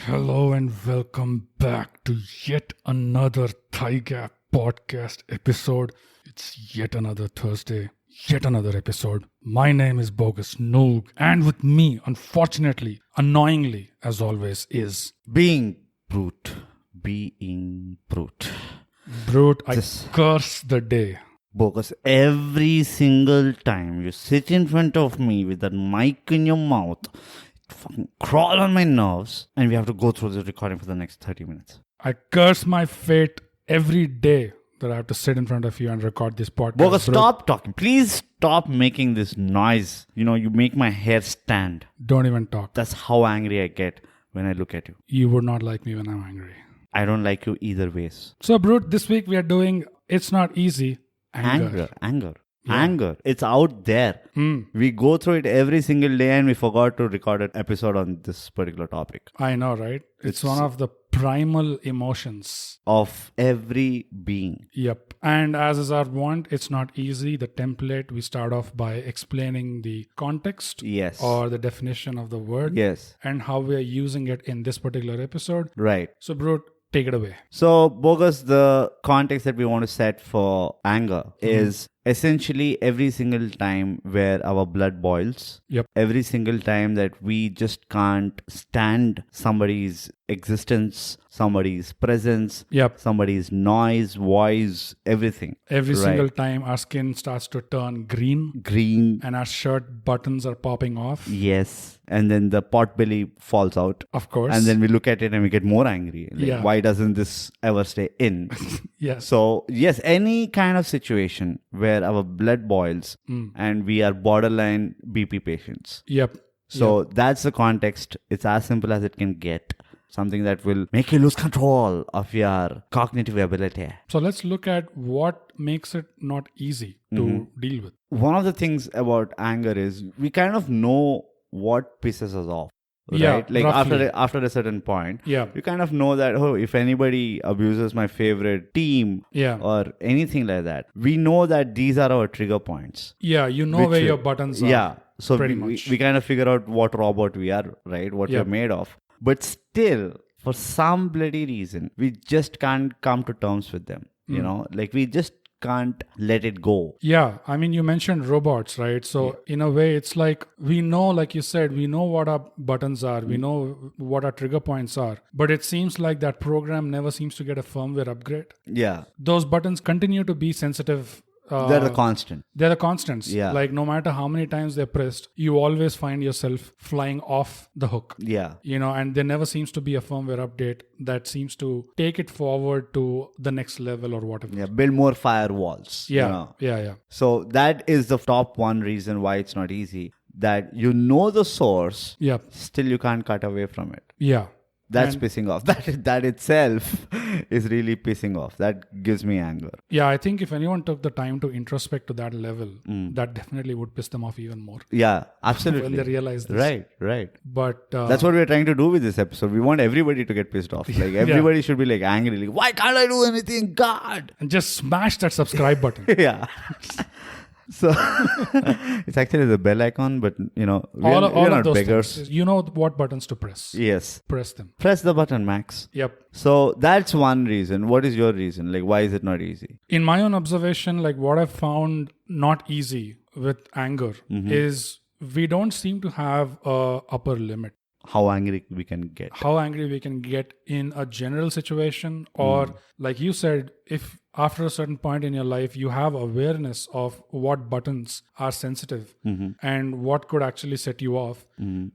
Hello and welcome back to yet another ThyGap podcast episode. It's yet another Thursday, yet another episode. My name is Bogus Noog, and with me, unfortunately, annoyingly, as always, is Being brute. Being brute. Brute. I curse the day. Bogus, every single time you sit in front of me with that mic in your mouth, it fucking crawl on my nerves, and we have to go through this recording for the next 30 minutes. I curse my fate every day that I have to sit in front of you and record this podcast. Bogus, Brute. stop talking. Please stop making this noise. You make my hair stand. Don't even talk. That's how angry I get when I look at you. You would not like me when I'm angry. I don't like you either ways. So, Brute, this week we are doing It's Not Easy. Anger. It's out there. We go through it every single day and we forgot to record an episode on this particular topic. I know, right? It's one of the primal emotions Of every being. Yep. And as is our want, it's not easy. The template, we start off by explaining the context Yes. or the definition of the word Yes. and how we are using it in this particular episode. Right. So, Brute, take it away. So, Bogus, the context that we want to set for anger is essentially every single time where our blood boils. Yep. Every single time that we just can't stand somebody's existence, somebody's presence, Yep. somebody's noise, voice, everything. Every Right. single time our skin starts to turn green Green. and our shirt buttons are popping off. Yes. And then the pot belly falls out. Of course. And then we look at it and we get more angry. Like, Yeah. why doesn't this ever stay in? yes. So, yes, any kind of situation where our blood boils and we are borderline BP patients. Yep. So, that's the context. It's as simple as it can get. Something that will make you lose control of your cognitive ability. So let's look at what makes it not easy to deal with. One of the things about anger is we kind of know what pisses us off. Yeah, Right? Like roughly. after a certain point, Yeah. you kind of know that, oh, if anybody abuses my favorite team Yeah. or anything like that, we know that these are our trigger points. Yeah, you know Which where will- your buttons are. Yeah. So pretty we much. kind of figure out what robot we are, right? What Yep. we're made of. But still, for some bloody reason, we just can't come to terms with them. Like we just can't let it go. Yeah, I mean, you mentioned robots, right? So in a way, it's like we know, like you said, we know what our buttons are, we know what our trigger points are, but it seems like that program never seems to get a firmware upgrade. Yeah. Those buttons continue to be sensitive. They're the constant. They're the constants. Yeah. Like no matter how many times they're pressed, you always find yourself flying off the hook. Yeah. And there never seems to be a firmware update that seems to take it forward to the next level or whatever. Yeah. Build more firewalls. Yeah. Yeah. So that is the top one reason why it's not easy. That you know the source, Yeah. still you can't cut away from it. Yeah. That's And- pissing off. That itself is really pissing off. That gives me anger. Yeah, I think if anyone took the time to introspect to that level, that definitely would piss them off even more Yeah, absolutely. when they realize this. Right. But That's what we're trying to do with this episode. We want everybody to get pissed off. Like everybody should be like angry. Like, why can't I do anything? God. and just smash that subscribe button. Yeah. So it's actually the bell icon, but we're all not of those beggars. things. You know what buttons to press. Yes. Press them. Press the button, Max. Yep. So that's one reason. What is your reason? Like, why is it not easy? In my own observation, like what I've found not easy with anger is we don't seem to have a upper limit. How angry we can get. How angry we can get in a general situation, or like you said, if after a certain point in your life you have awareness of what buttons are sensitive and what could actually set you off,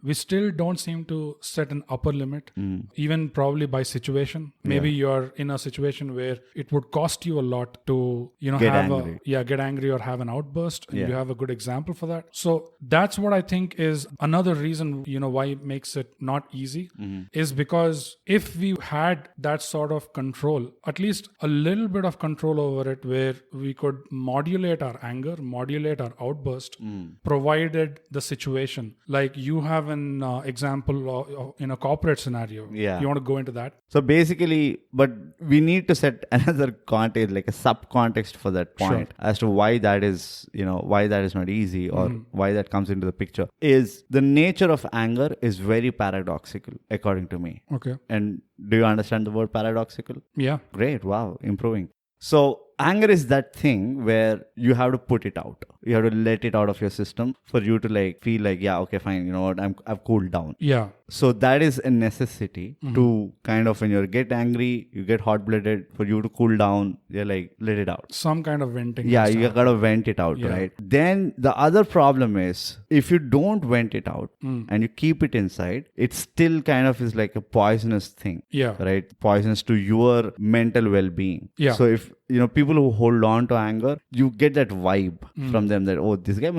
we still don't seem to set an upper limit, even probably by situation. Maybe you're in a situation where it would cost you a lot to Get have angry. get angry or have an outburst, and you have a good example for that. So that's what I think is another reason why it makes it not easy, is because if we had that sort of control, at least a little bit of control control over it where we could modulate our anger, modulate our outburst, provided the situation. Like you have an example in a corporate scenario. Yeah. You want to go into that? So basically, but we need to set another context, like a sub-context for that point as to why that is, why that is not easy or why that comes into the picture. Is the nature of anger is very paradoxical, according to me. Okay. And do you understand the word paradoxical? Yeah. Great. Wow. Improving. So anger is that thing where you have to put it out. You have to let it out of your system for you to like feel like, yeah, okay, fine. You know what? I've cooled down. Yeah. So that is a necessity to kind of, when you get angry, you get hot-blooded, for you to cool down, you're like, let it out. Some kind of venting. Yeah, you gotta vent it out, right? Then the other problem is, if you don't vent it out and you keep it inside, it still kind of is like a poisonous thing. Yeah. Right? Poisonous to your mental well-being. Yeah. So if, people who hold on to anger, you get that vibe from them that, oh, this guy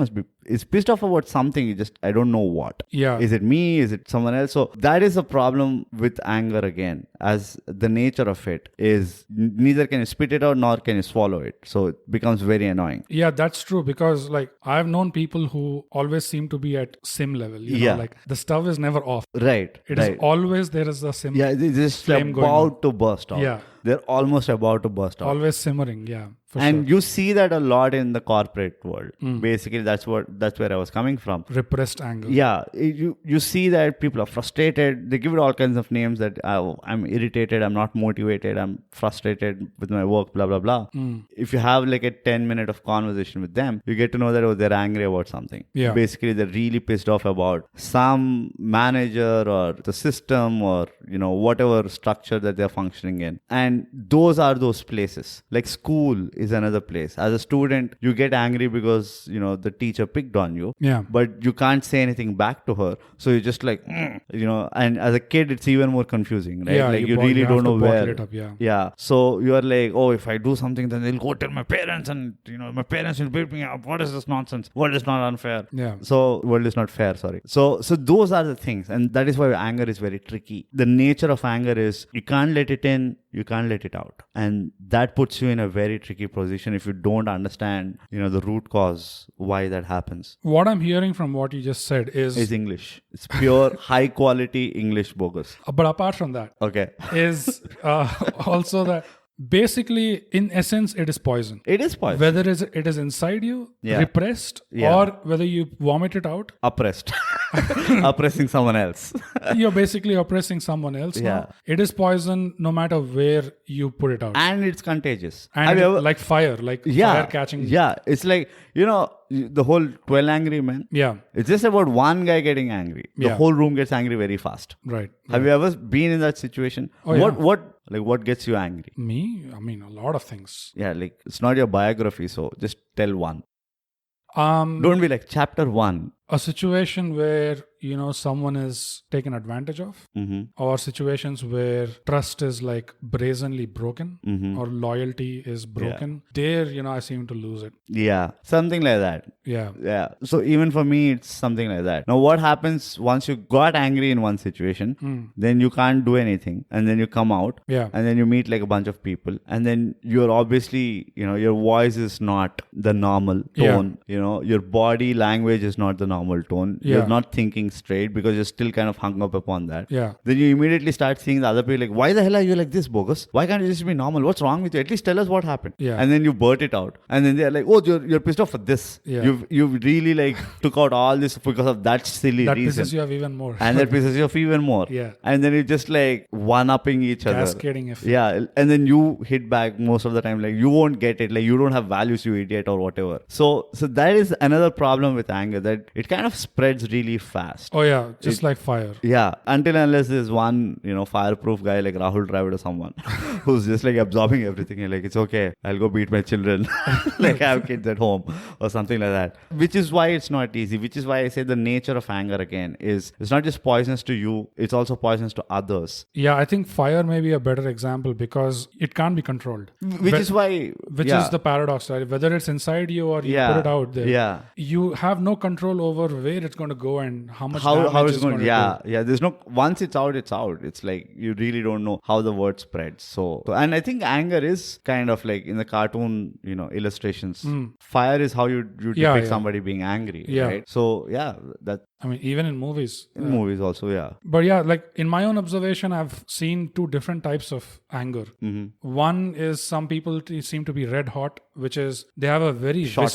is pissed off about something. I don't know what. Yeah. Is it me? Is it someone else? So that is a problem with anger again, as the nature of it is neither can you spit it out nor can you swallow it. So it becomes very annoying. Yeah, that's true, because like I've known people who always seem to be at sim level. You know, like the stove is never off. Right. It is always, there is a sim. Yeah, it's just about to burst out. Yeah. They're almost about to burst out. Always simmering. Yeah. And you see that a lot in the corporate world. Basically, that's where I was coming from. Repressed anger. Yeah, you see that people are frustrated. They give it all kinds of names that I'm irritated, I'm not motivated, I'm frustrated with my work, blah, blah, blah. If you have like a 10-minute of conversation with them, you get to know that they're angry about something. Yeah. Basically, they're really pissed off about some manager or the system or, whatever structure that they're functioning in. And those are those places. Like school is another place. As a student, you get angry because, the teacher picked on you. Yeah. But you can't say anything back to her. So you're just like, and as a kid, it's even more confusing, right? Yeah, like you really don't know where. It up, yeah. So you're like, oh, if I do something, then they'll go tell my parents and, my parents will beat me up. What is this nonsense? World is not unfair. Yeah. So world is not fair, sorry. So those are the things. And that is why anger is very tricky. The nature of anger is you can't let it in, you can't let it out. And that puts you in a very tricky position if you don't understand, the root cause, why that happens. What I'm hearing from what you just said is English. It's pure high quality English bogus. But apart from that, okay, is also that basically, in essence, it is poison. It is poison. Whether it is inside you, repressed, or whether you vomit it out. Oppressed. Oppressing someone else. You're basically oppressing someone else. Yeah. Now. It is poison no matter where you put it out. And it's contagious. And like fire, fire catching. Yeah. It's like, the whole 12 angry men. Yeah. It's just about one guy getting angry. The whole room gets angry very fast. Right. Have you ever been in that situation? Oh, What gets you angry? Me? I mean, a lot of things. Yeah, it's not your biography, so just tell one. Don't be like chapter 1. A situation where, someone is taken advantage of, or situations where trust is like brazenly broken, or loyalty is broken. There, I seem to lose it. Yeah, something like that. Yeah. Yeah. So even for me, it's something like that. Now, what happens once you got angry in one situation, then you can't do anything. And then you come out. Yeah. And then you meet like a bunch of people. And then you're obviously, your voice is not the normal tone. Yeah. Your body language is not the normal tone. Yeah. You're not thinking straight because you're still kind of hung up upon that. Yeah. Then you immediately start seeing the other people like, why the hell are you like this, bogus? Why can't you just be normal? What's wrong with you? At least tell us what happened. Yeah. And then you blurt it out. And then they're like, oh, you're pissed off for this. Yeah. You've really like took out all this because of that silly that reason. That pisses you off even more. And that pisses you off even more. Yeah. And then you just like one-upping each other. Cascading effect. Yeah. And then you hit back most of the time. Like you won't get it. Like you don't have values, you idiot, or whatever. So that is another problem with anger, that it kind of spreads really fast. Oh yeah. Just like fire. Yeah. Until unless there's one, fireproof guy like Rahul Dravid or someone who's just like absorbing everything. You're like, it's okay. I'll go beat my children. Like I have kids at home or something like that. Which is why it's not easy. Which is why I say the nature of anger again is it's not just poisonous to you. It's also poisonous to others. Yeah. I think fire may be a better example because it can't be controlled. Which is the paradox, right? Whether it's inside you or you put it out there. Yeah. You have no control over where it's going to go and how much how damage it's going to do. there's no, once it's out, it's like you really don't know how the word spreads. So and I think anger is kind of like in the cartoon, illustrations, fire is how you depict somebody being angry, right? So that, I mean, even in movies. In movies also, But like in my own observation, I've seen two different types of anger. One is some people seem to be red hot, which is they have a very short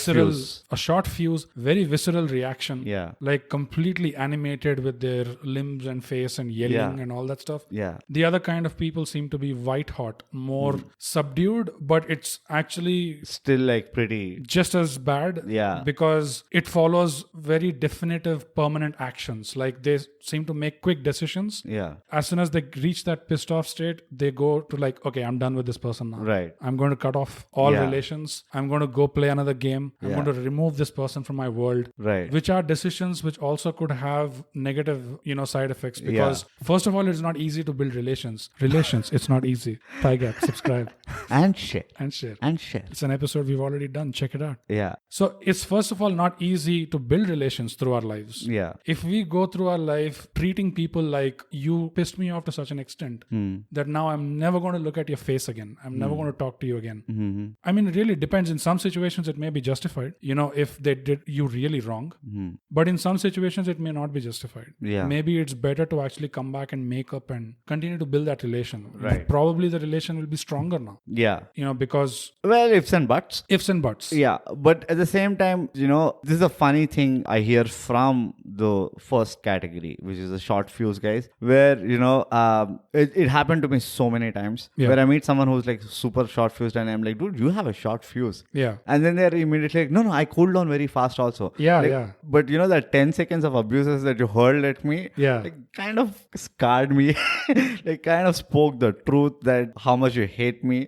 fuse, very visceral reaction. Yeah. Like completely animated with their limbs and face and yelling and all that stuff. Yeah. The other kind of people seem to be white hot, more subdued, but it's actually still like pretty just as bad. Yeah. Because it follows very definitive permanent actions. Like they seem to make quick decisions. Yeah. As soon as they reach that pissed off state, they go to like, okay, I'm done with this person now. Right. I'm going to cut off all relations. I'm going to go play another game. I'm going to remove this person from my world. Right. Which are decisions which also could have negative, side effects, because first of all, it's not easy to build relations. It's not easy. ThyGap, subscribe. And share. It's an episode we've already done. Check it out. Yeah. So it's first of all not easy to build relations through our lives. Yeah. If we go through our life treating people like you pissed me off to such an extent that now I'm never going to look at your face again. I'm never going to talk to you again. Mm-hmm. I mean, it really depends. In some situations, it may be justified, if they did you really wrong. But in some situations, it may not be justified. Yeah. Maybe it's better to actually come back and make up and continue to build that relation. Right. Probably the relation will be stronger now. Yeah. Because... Well, ifs and buts. Yeah. But at the same time, this is a funny thing I hear from the first category, which is the short fuse guys, where, it happened to me so many times where I meet someone who's like super short fused and I'm like, dude, you have a short fuse. Yeah. And then they're immediately like, no, I cooled down very fast also. Yeah. But that 10 seconds of abuses that you hurled at me, kind of scarred me, like kind of spoke the truth that how much you hate me.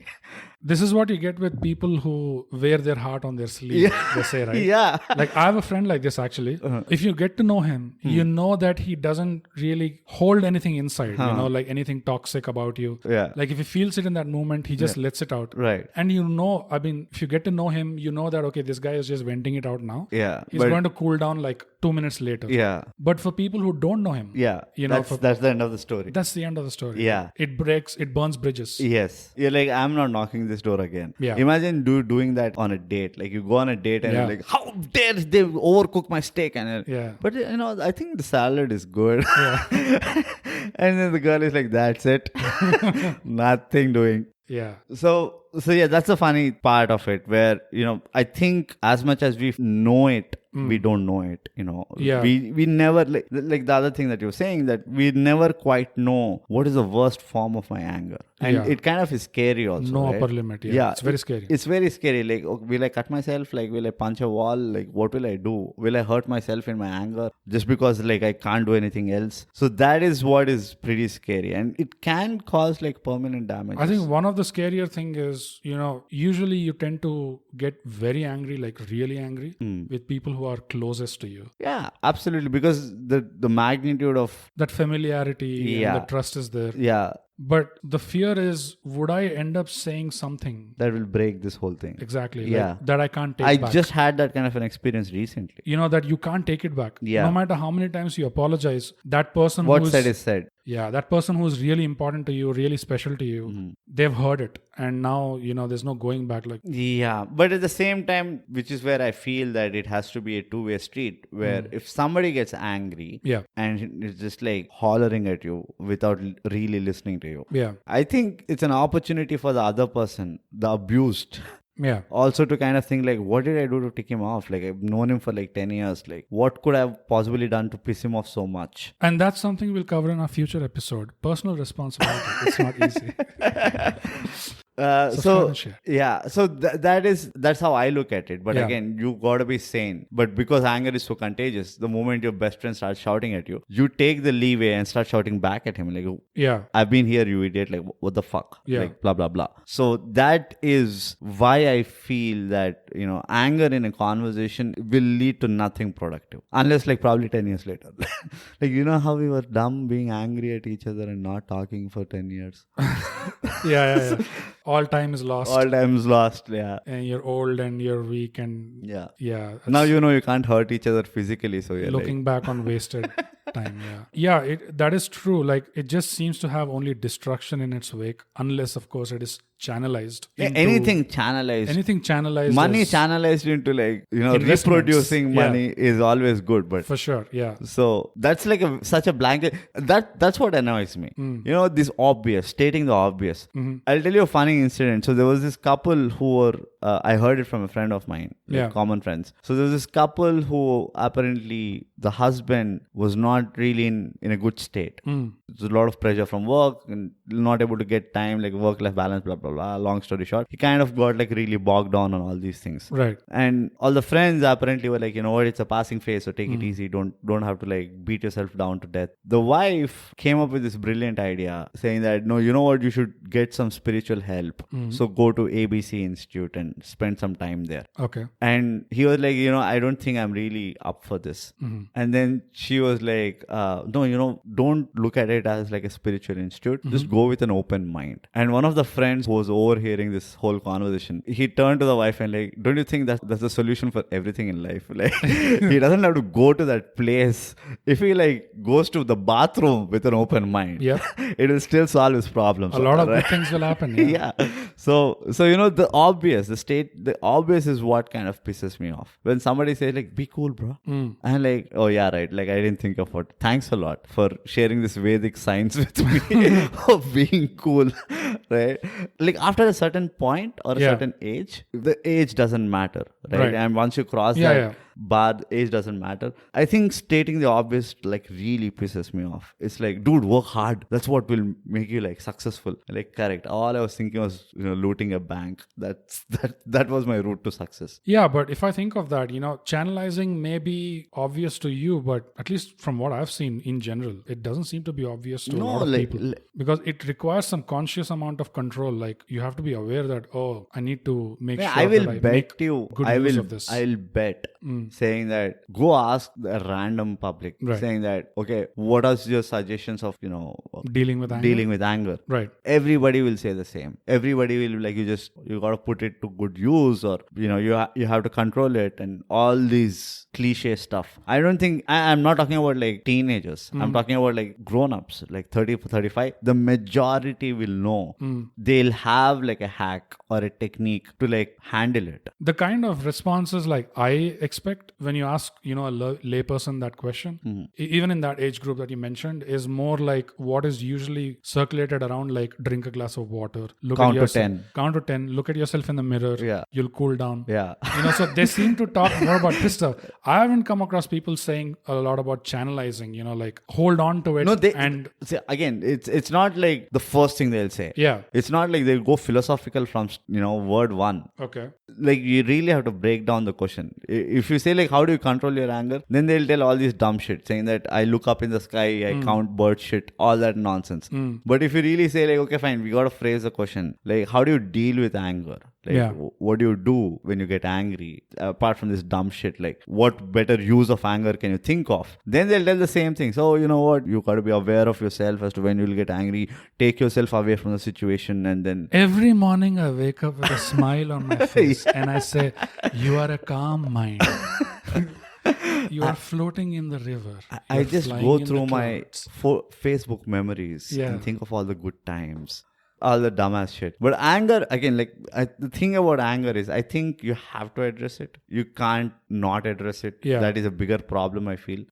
This is what you get with people who wear their heart on their sleeve, they say, right? Yeah. Like I have a friend like this actually. If you get to know him, you know that he doesn't really hold anything inside, like anything toxic about you. Yeah. Like if he feels it in that moment, he just lets it out. Right. And if you get to know him, you know that, okay, this guy is just venting it out now. Yeah. He's going to cool down like 2 minutes later. Yeah. But for people who don't know him, that's the end of the story. That's the end of the story. Yeah. It burns bridges. Yes. You're like, I'm not knocking this door again. Yeah. Imagine doing that on a date. Like you go on a date and you're like, how dare they overcook my steak? And but I think the salad is good. Yeah. And then the girl is like, that's it. Nothing doing. Yeah. So that's the funny part of it where, I think as much as we know it, we don't know it, Yeah. We never, like the other thing that you're saying, that we never quite know what is the worst form of my anger. And it kind of is scary also. No right? upper limit. Yeah. It's very scary. It's very scary. Like, will I cut myself? Like, will I punch a wall? Like, what will I do? Will I hurt myself in my anger just because like I can't do anything else? So that is what is pretty scary. And it can cause like permanent damage. I think one of the scarier thing is, usually you tend to get very angry, like really angry with people who are closest to you. Yeah, absolutely. Because the magnitude of that familiarity and the trust is there. Yeah. But the fear is, would I end up saying something that will break this whole thing? Exactly. Yeah. Like, that I can't take back. I just had that kind of an experience recently. That you can't take it back. Yeah. No matter how many times you apologize, that person what's said is said. Yeah, that person who's really important to you, really special to you, they've heard it. And now, there's no going back. Like, yeah. But at the same time, which is where I feel that it has to be a two-way street, where if somebody gets angry and it's just like hollering at you without really listening to you. Yeah. I think it's an opportunity for the other person, the abused. Yeah. Also to kind of think like, what did I do to tick him off? Like, I've known him for like 10 years. Like, what could I have possibly done to piss him off so much? And that's something we'll cover in our future episode. Personal responsibility. It's not easy. That's how I look at it. But again, you gotta be sane. But because anger is so contagious, the moment your best friend starts shouting at you, you take the leeway and start shouting back at him. Like, I've been here, you idiot. Like, what the fuck? Yeah. Like, blah, blah, blah. So that is why I feel that, anger in a conversation will lead to nothing productive. Unless like probably 10 years later. Like, how we were dumb being angry at each other and not talking for 10 years. Yeah. all time is lost. All time's lost. Yeah. And you're old and you're weak and Yeah. yeah. Now you know you can't hurt each other physically, so you're looking back on wasted time. Yeah, that is true. Like it just seems to have only destruction in its wake, unless of course it is channelized. Anything channelized. Money is channelized into like investments. reproducing money is always good, but for sure. Yeah. So that's like such a blanket. That's what annoys me. This obvious, stating the obvious. I'll tell you a funny incident. So there was this couple who were. I heard it from a friend of mine, common friends. So there was this couple who apparently the husband was not really in a good state. There's a lot of pressure from work and not able to get time, like work-life balance, blah, blah, blah. Long story short, he kind of got like really bogged down on all these things. Right. And all the friends apparently were like, you know what, it's a passing phase, so take it easy. Don't have to like beat yourself down to death. The wife came up with this brilliant idea saying that, no, you know what, you should get some spiritual help. So go to ABC Institute and spend some time there. Okay. And he was like, I don't think I'm really up for this. And then she was like, no, don't look at it as like a spiritual institute. Just go with an open mind. And one of the friends who was overhearing this whole conversation, he turned to the wife and like, don't you think that's the solution for everything in life? Like, he doesn't have to go to that place. If he like goes to the bathroom with an open mind, it will still solve his problems. A lot of good things will happen. Yeah. So the obvious is what kind of pisses me off. When somebody says like, be cool, bro. I'm like, oh yeah, right. Like I didn't think of it. Thanks a lot for sharing this Vedic science with me of being cool, right? Like after a certain point or a certain age, the age doesn't matter, right? And once you cross that bar, age doesn't matter. I think stating the obvious like really pisses me off. It's like, dude, work hard. That's what will make you like successful. Like correct. All I was thinking was looting a bank. That was my route to success. Yeah, but if I think of that, channelizing may be obvious to you, but at least from what I've seen in general, it doesn't seem to be obvious to a lot of people because it requires some conscious amount of control. Like you have to be aware that I need to make sure I will that I bet make you. good I use will. of this. I'll bet. Saying that, go ask the random public, saying that, okay, what are your suggestions of, dealing with anger? Right. Everybody will say the same. Everybody will be like, you got to put it to good use, or, you have to control it and all these cliche stuff. I don't think, I'm not talking about like teenagers. I'm talking about like grown-ups, like 30, 35. The majority will know. They'll have like a hack or a technique to like handle it. The kind of responses like I expect when you ask, a layperson that question, even in that age group that you mentioned, is more like what is usually circulated around, like drink a glass of water, count to 10, look at yourself in the mirror, you'll cool down. So they seem to talk more about this stuff. I haven't come across people saying a lot about channelizing, like hold on to it. No, again, it's not like the first thing they'll say. Yeah. It's not like they'll go philosophical from, word one. Okay. Like you really have to break down the question. If you say like, how do you control your anger? Then they'll tell all these dumb shit, saying that I look up in the sky, I count bird shit, all that nonsense. But if you really say like, okay, fine, we got to phrase the question. Like, how do you deal with anger? Like, what do you do when you get angry? Apart from this dumb shit, like what better use of anger can you think of? Then they'll tell the same thing. So you know what? You got to be aware of yourself as to when you'll get angry. Take yourself away from the situation and then... Every morning I wake up with a smile on my face and I say, you are a calm mind. You are floating in the river. I just go through my Facebook memories and think of all the good times. All the dumbass shit. But anger, again, like the thing about anger is I think you have to address it. You can't not address it. That is a bigger problem, I feel.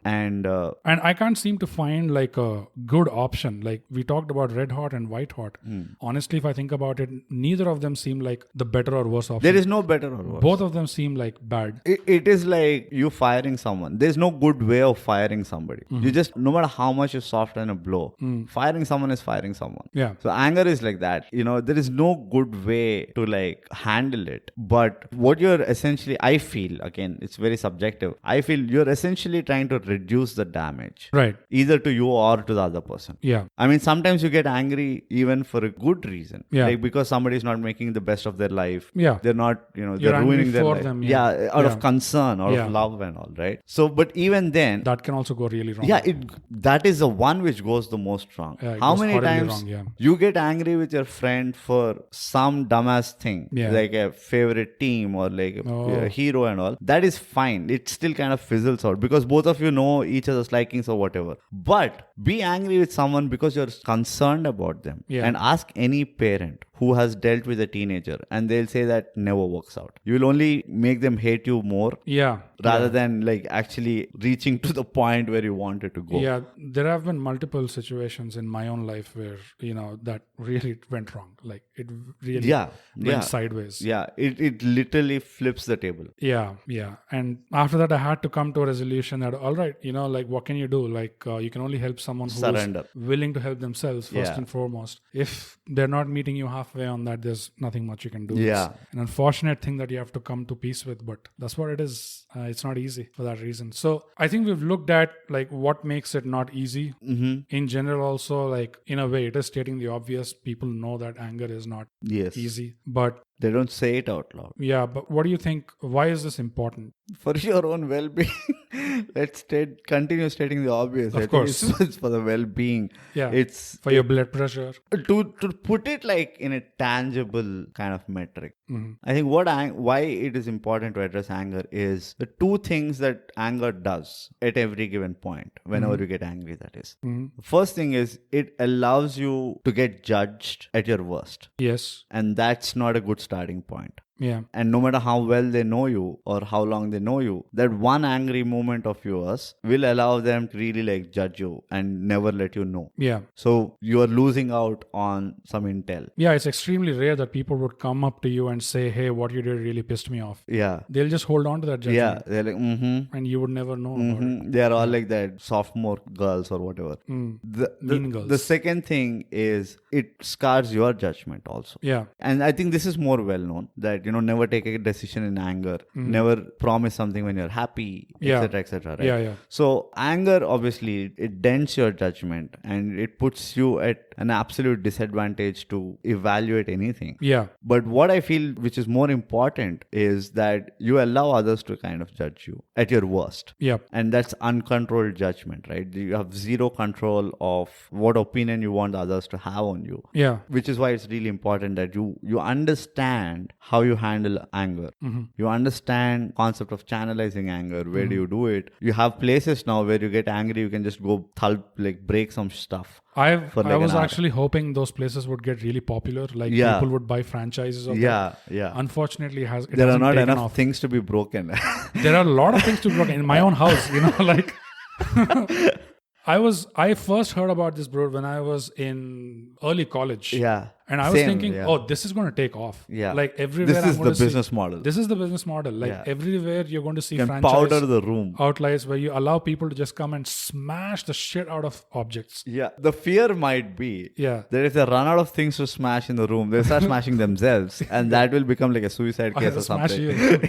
And I can't seem to find like a good option. Like we talked about red hot and white hot. Honestly, if I think about it, neither of them seem like the better or worse option. There is no better or worse. Both of them seem like bad. It is like you firing someone. There's no good way of firing somebody. You just, no matter how much you soften a blow, firing someone is firing someone. So anger is like that. There is no good way to like handle it. But what you're essentially, I feel, again, it's very subjective. I feel you're essentially trying to reduce the damage. Right. Either to you or to the other person. I mean, sometimes you get angry even for a good reason. Like because somebody is not making the best of their life. They're not, they're ruining their life. Them, out of concern, out of love and all, right? So, but even then... That can also go really wrong. That is the one which goes the most wrong. How many times you get get angry with your friend for some dumbass thing, like a favorite team or like a hero and all, that is fine. It still kind of fizzles out because both of you know each other's likings or whatever. But be angry with someone because you're concerned about them. And ask any parent who has dealt with a teenager and they'll say that never works out. You will only make them hate you more rather than like actually reaching to the point where you wanted to go. Yeah, there have been multiple situations in my own life where, that really went wrong. Like it really went sideways. Yeah, it literally flips the table. Yeah. And after that, I had to come to a resolution that, all right, like what can you do? Like you can only help someone who is willing to help themselves first and foremost. If they're not meeting you halfway on that, there's nothing much you can do. Yeah. It's an unfortunate thing that you have to come to peace with, but that's what it is. It's not easy for that reason. So I think we've looked at like what makes it not easy. In general also, like in a way it is stating the obvious. People know that anger is not easy, but they don't say it out loud. Yeah, but what do you think? Why is this important? For your own well-being. Let's continue stating the obvious. Of course. It's for the well-being. Yeah. It's for your blood pressure. To put it like in a tangible kind of metric. I think why it is important to address anger is the two things that anger does at every given point, whenever you get angry, that is. First thing is it allows you to get judged at your worst. Yes. And that's not a good starting point. Yeah. And no matter how well they know you or how long they know you, that one angry moment of yours will allow them to really like judge you and never let you know. Yeah. So you are losing out on some intel. Yeah, it's extremely rare that people would come up to you and say, hey, what you did really pissed me off. Yeah. They'll just hold on to that judgment. Yeah. They're like, And you would never know about it. They are all like that sophomore girls or whatever. Mean girls. The second thing is it scars your judgment also. Yeah. And I think this is more well known that, never take a decision in anger, never promise something when you're happy, etc., etc. Right? Yeah. So anger, obviously, it dents your judgment and it puts you at an absolute disadvantage to evaluate anything. Yeah. But what I feel, which is more important, is that you allow others to kind of judge you at your worst. Yeah. And that's uncontrolled judgment, right? You have zero control of what opinion you want others to have on you. Yeah. Which is why it's really important that you understand how you handle anger. You understand concept of channelizing anger. Where do you do it? You have places now where you get angry, you can just go break some stuff. I was actually hoping those places would get really popular. Like people would buy franchises of that. Yeah. Unfortunately, there are not enough things to be broken. There are a lot of things to be broken in my own house. like I first heard about this, bro, when I was in early college. Yeah. And I was thinking, this is going to take off. Yeah. Like everywhere. This is the business model. This is the business model. Like everywhere you're going to see you can franchise powder the room. Outlets where you allow people to just come and smash the shit out of objects. Yeah. The fear might be that if they run out of things to smash in the room, they start smashing themselves. And that will become like a suicide case or something.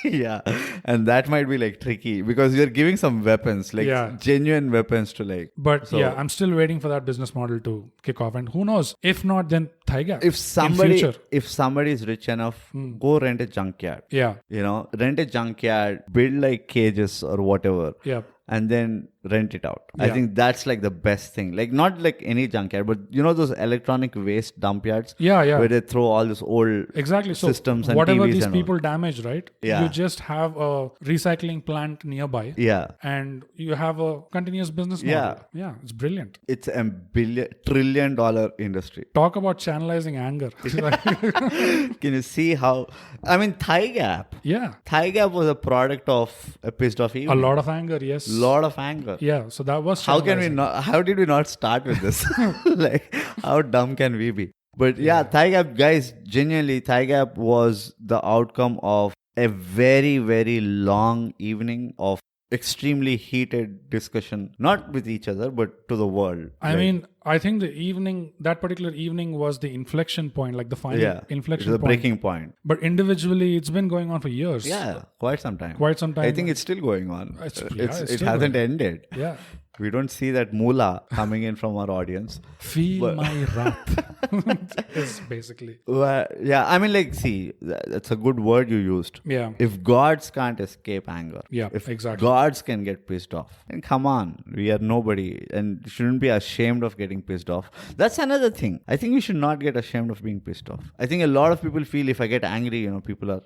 Yeah. And that might be like tricky because you're giving some weapons, like genuine weapons to like. But I'm still waiting for that business model to kick off. And who knows? If not, then ThyGap. If somebody is rich enough, go rent a junkyard. Yeah. Rent a junkyard, build like cages or whatever. Yeah. And then rent it out. I think that's like the best thing. Like not like any junkyard, but those electronic waste dump yards. Yeah. Where they throw all this old systems and whatever TVs these and people damage, right? Yeah. You just have a recycling plant nearby. Yeah. And you have a continuous business model. Yeah. It's brilliant. It's a trillion-dollar industry. Talk about channelizing anger. Can you see how? I mean, ThyGap. Yeah. ThyGap was a product of a pissed off evening. A lot of anger, yes. Lot of anger. Yeah, so that was how did we not start with this? Like, how dumb can we be? But ThyGap, guys, genuinely, ThyGap was the outcome of a very, very long evening of extremely heated discussion, not with each other, but to the world. I mean, I think that particular evening was the inflection point, like the final inflection point. The breaking point. But individually, it's been going on for years. Yeah, quite some time. I think it's still going on. It hasn't ended. Yeah. We don't see that moolah coming in from our audience. Feel my wrath. Is basically. Well, yeah, I mean, like, see, that's a good word you used. Yeah. If gods can't escape anger, Yeah, if exactly. gods can get pissed off, then come on, we are nobody and shouldn't be ashamed of getting pissed off. That's another thing. I think we should not get ashamed of being pissed off. I think a lot of people feel if I get angry, people are,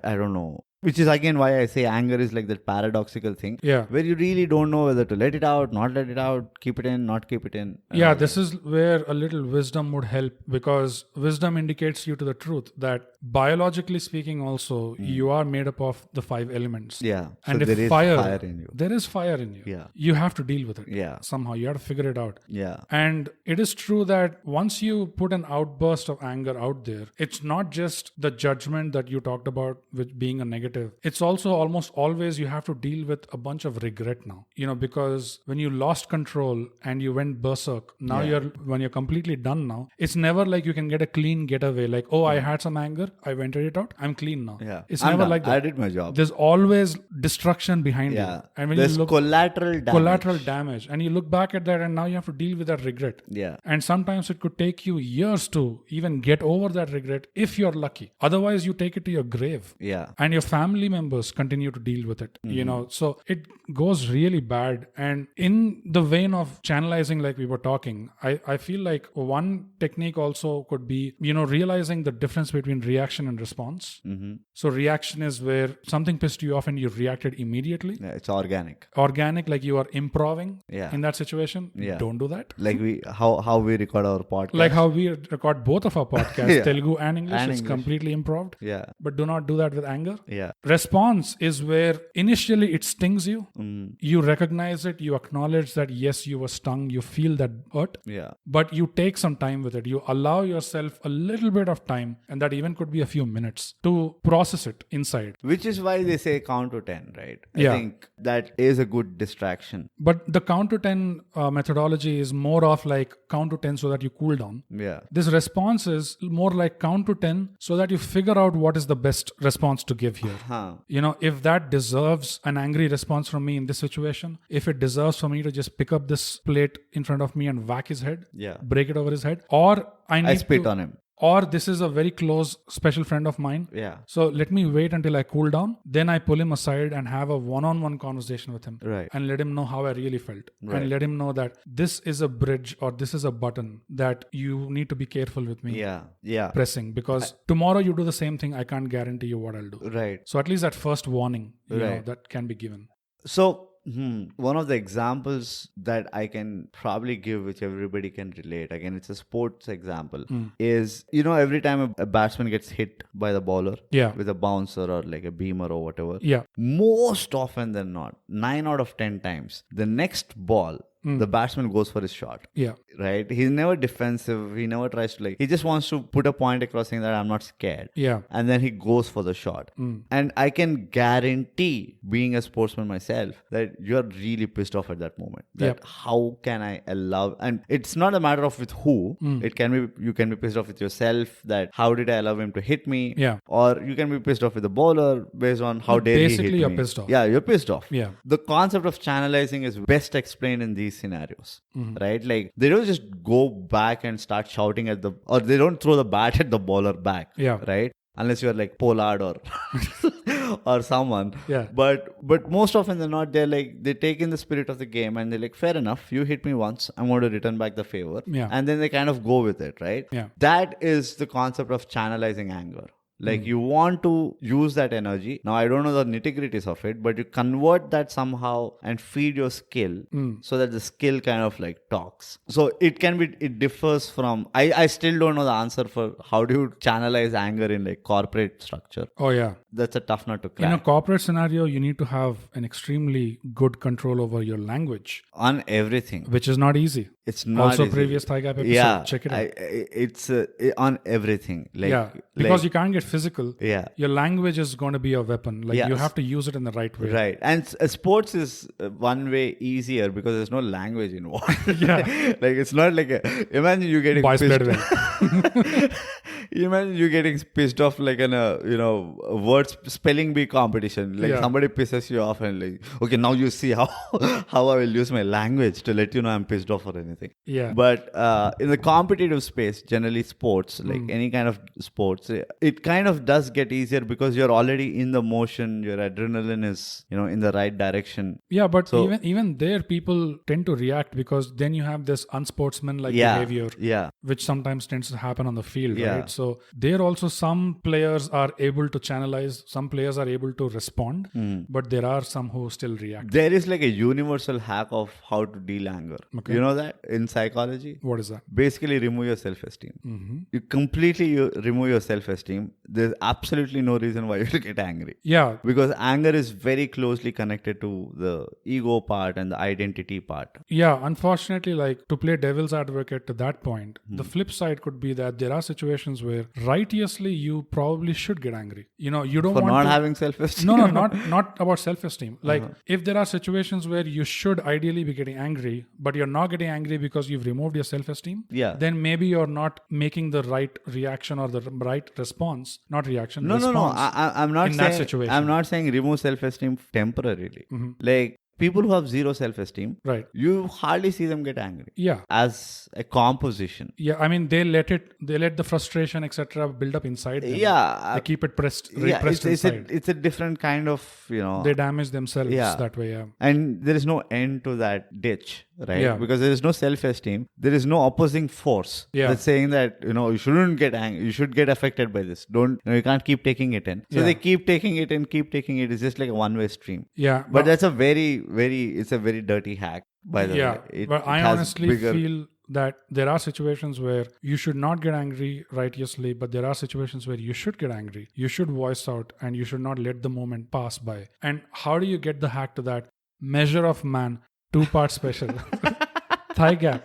I don't know. Which is again why I say anger is like that paradoxical thing. Yeah. Where you really don't know whether to let it out, not let it out, keep it in, not keep it in. Yeah, this is where a little wisdom would help, because wisdom indicates you to the truth that biologically speaking also, you are made up of the 5 elements. Yeah. And so if there is fire in you. There is fire in you. Yeah. You have to deal with it. Yeah. Somehow you have to figure it out. Yeah. And it is true that once you put an outburst of anger out there, it's not just the judgment that you talked about with being a negative. It's also almost always you have to deal with a bunch of regret now, because when you lost control and you went berserk, now when you're completely done now, it's never like you can get a clean getaway. Like, oh, I had some anger, I vented it out, I'm clean now. Yeah. It's I'm never done. like that. I did my job. There's always destruction behind Yeah. you. And when There's you look collateral damage, and you look back at that, and now you have to deal with that regret. Yeah. And sometimes it could take you years to even get over that regret if you're lucky. Otherwise, you take it to your grave. Yeah. And your family members continue to deal with it. So it goes really bad. And in the vein of channelizing, like we were talking, I feel like one technique also could be, realizing the difference between reaction and response. So reaction is where something pissed you off and you reacted immediately. Yeah, it's organic. Organic, like you are improving Yeah. in that situation. Yeah. Don't do that. Like how we record our podcast. Like how we record both of our podcasts, Yeah. Telugu and English, And it's English. completely improved. Yeah. But do not do that with anger. Yeah. Response is where initially it stings you. You recognize it, you acknowledge that yes, you were stung, you feel that hurt, Yeah. but you take some time with it. You allow yourself a little bit of time, and that even could be a few minutes to process it inside. Which is why they say count to 10, right? Yeah. I think that is a good distraction. But the count to 10 methodology is more of like count to 10 so that you cool down. Yeah. This response is more like count to 10 so that you figure out what is the best response to give here. Huh. If that deserves an angry response from me in this situation, if it deserves for me to just pick up this plate in front of me and whack his head, Yeah. break it over his head, or I spit on him. Or this is a very close special friend of mine. Yeah. So let me wait until I cool down. Then I pull him aside and have a one-on-one conversation with him. Right. And let him know how I really felt. Right. And let him know that this is a bridge or this is a button that you need to be careful with me Yeah. Yeah. pressing. Because tomorrow you do the same thing, I can't guarantee you what I'll do. Right. So at least that first warning, Right. that can be given. So, one of the examples that I can probably give, which everybody can relate, again, it's a sports example, is, every time a batsman gets hit by the bowler Yeah. with a bouncer or like a beamer or whatever, Yeah. most often than not, 9 out of 10 times, the next ball, the batsman goes for his shot. Yeah. Right? He's never defensive. He never tries to he just wants to put a point across saying that I'm not scared. Yeah. And then he goes for the shot. And I can guarantee, being a sportsman myself, that you're really pissed off at that moment. That how can I allow, and it's not a matter of with who. It can be, you can be pissed off with yourself, that how did I allow him to hit me? Yeah. Or you can be pissed off with the bowler based on how dare he hit me. Basically, you're pissed off. Yeah, you're pissed off. Yeah. The concept of channelizing is best explained in these scenarios, right? Like they don't just go back and start shouting at or they don't throw the bat at the bowler back, Yeah. right? Unless you're like Pollard or or someone. Yeah. But most often than not, they take in the spirit of the game and they're like, fair enough, you hit me once, I'm going to return back the favor. Yeah. And then they kind of go with it, right? Yeah. That is the concept of channelizing anger. Like you want to use that energy. Now, I don't know the nitty-gritties of it, but you convert that somehow and feed your skill so that the skill kind of like talks. So it differs from, I still don't know the answer for how do you channelize anger in like corporate structure. Oh, yeah. That's a tough nut to crack. In a corporate scenario, you need to have an extremely good control over your language, On everything. which is not easy. It's not Also, easy. previous ThyGap episode. Yeah. Check it out. It's on everything. Because you can't get physical. Yeah. Your language is going to be a weapon. Like Yes. you have to use it in the right way. Right. And sports is one way easier because there's no language involved. Yeah. Like it's not like imagine you getting Boys pissed. played well. Imagine you getting pissed off like in a word spelling bee competition. Like somebody pisses you off and like, okay, now you see how I will use my language to let you know I'm pissed off or anything. Yeah. But in the competitive space, generally sports, like any kind of sports, it kind of does get easier because you're already in the motion. Your adrenaline is in the right direction. Yeah, but even there, people tend to react because then you have this unsportsmanlike behavior, which sometimes tends to happen on the field, right? So there also some players are able to channelize, some players are able to respond, but there are some who still react. There is like a universal hack of how to deal anger. Okay. You know that in psychology? What is that? Basically, remove your self-esteem. You completely remove your self-esteem. There's absolutely no reason why you should get angry. Yeah. Because anger is very closely connected to the ego part and the identity part. Yeah, unfortunately, like to play devil's advocate to that point, the flip side could be that there are situations where righteously you probably should get angry. You don't for want not to, having self-esteem. No, not about self-esteem. Like if there are situations where you should ideally be getting angry, but you're not getting angry because you've removed your self-esteem, then maybe you're not making the right reaction or the right response. Not reaction. No. I'm not in saying that situation. I'm not saying remove self-esteem temporarily. Like people who have zero self-esteem, right? You hardly see them get angry. Yeah. As a composition. Yeah, I mean they let the frustration, etc., build up inside them. Yeah. They keep it repressed inside. It's a different kind of, They damage themselves that way, yeah. And there is no end to that ditch, right? Yeah. Because there is no self-esteem. There is no opposing force that's saying that, you shouldn't get angry. You should get affected by this. You can't keep taking it in. So they keep taking it in, keep taking it. It's just like a one-way stream. Yeah. But that's it's a very dirty hack, by the way. But I honestly feel that there are situations where you should not get angry righteously, but there are situations where you should get angry. You should voice out and you should not let the moment pass by. And how do you get the hack to that? Measure of Man, 2-part special. ThyGap.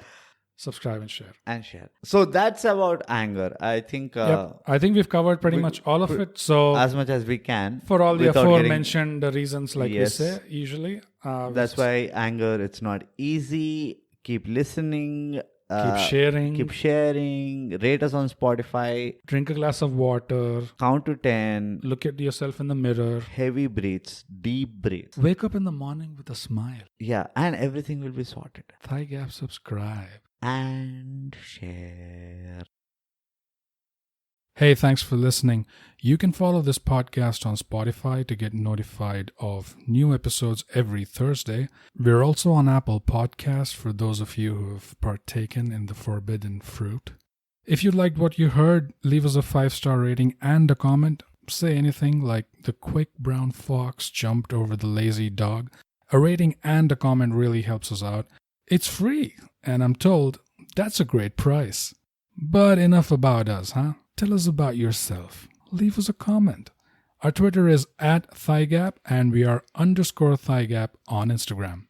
Subscribe and share. So that's about anger. I think I think we've covered pretty much all of it. So as much as we can. For all the aforementioned reasons, like we say, usually. That's why anger, it's not easy. Keep listening. Keep sharing. Rate us on Spotify. Drink a glass of water. Count to 10. Look at yourself in the mirror. Heavy breaths. Deep breaths. Wake up in the morning with a smile. Yeah, and everything will be sorted. ThyGap, subscribe. And share. Hey, thanks for listening. You can follow this podcast on Spotify to get notified of new episodes every Thursday. We're also on Apple Podcasts for those of you who have partaken in the forbidden fruit. If you liked what you heard, leave us a 5-star rating and a comment. Say anything like the quick brown fox jumped over the lazy dog. A rating and a comment really helps us out. It's free, and I'm told that's a great price. But enough about us, huh? Tell us about yourself. Leave us a comment. Our Twitter is @ThyGap, and we are _ThyGap on Instagram.